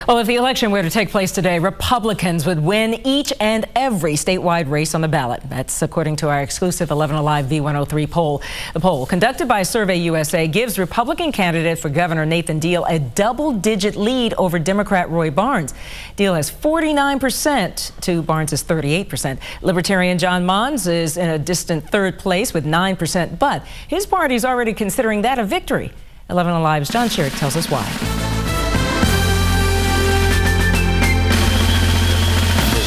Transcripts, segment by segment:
Well, if the election were to take place today, Republicans would win each and every statewide race on the ballot. That's according to our exclusive 11 Alive V103 poll. The poll, conducted by Survey USA, gives Republican candidate for governor Nathan Deal a double-digit lead over Democrat Roy Barnes. Deal has 49% to Barnes' 38%. Libertarian John Monds is in a distant third place with 9%, but his party is already considering that a victory. 11 Alive's John Sherrick tells us why.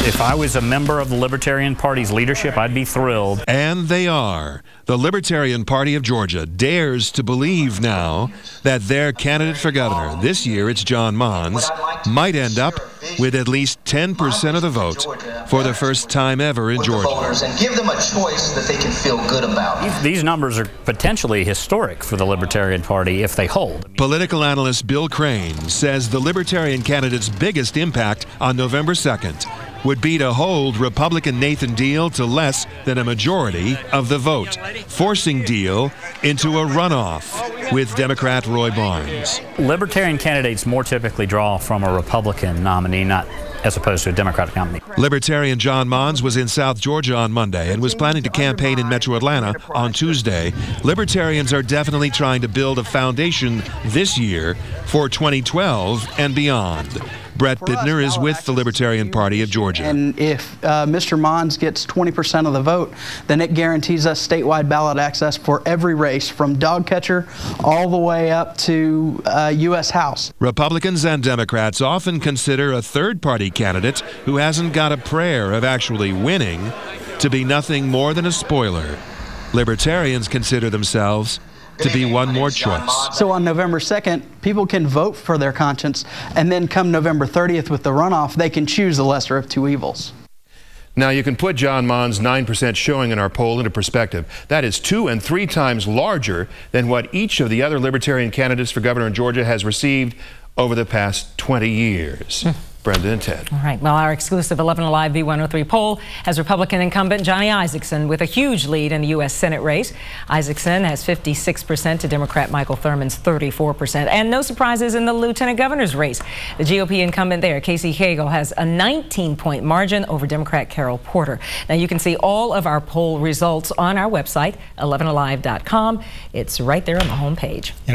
If I was a member of the Libertarian Party's leadership, I'd be thrilled. And they are. The Libertarian Party of Georgia dares to believe now that their candidate for governor, this year it's John Monds, might end up with at least 10% of the vote for the first time ever in Georgia. And give them a choice that they can feel good about. These numbers are potentially historic for the Libertarian Party if they hold. Political analyst Bill Crane says the Libertarian candidate's biggest impact on November 2nd would be to hold Republican Nathan Deal to less than a majority of the vote, forcing Deal into a runoff with Democrat Roy Barnes. Libertarian candidates more typically draw from a Republican nominee, not as opposed to a Democratic nominee. Libertarian John Monds was in South Georgia on Monday and was planning to campaign in Metro Atlanta on Tuesday. Libertarians are definitely trying to build a foundation this year for 2012 and beyond. Brett Bittner is with the Libertarian Party of Georgia. And if Mr. Monds gets 20% of the vote, then it guarantees us statewide ballot access for every race, from dog catcher all the way up to U.S. House. Republicans and Democrats often consider a third-party candidate who hasn't got a prayer of actually winning to be nothing more than a spoiler. Libertarians consider themselves to be one more choice. So on November 2nd, people can vote for their conscience, and then come November 30th with the runoff, they can choose the lesser of two evils. Now, you can put John Monds' 9% showing in our poll into perspective. That is 2 and 3 times larger than what each of the other Libertarian candidates for governor in Georgia has received over the past 20 years. Brenda and Ted. All right. Well, our exclusive 11 Alive V103 poll has Republican incumbent Johnny Isakson with a huge lead in the U.S. Senate race. Isakson has 56% to Democrat Michael Thurman's 34%. And no surprises in the lieutenant governor's race. The GOP incumbent there, Casey Cagle, has a 19-point margin over Democrat Carol Porter. Now, you can see all of our poll results on our website, 11alive.com. It's right there on the home page.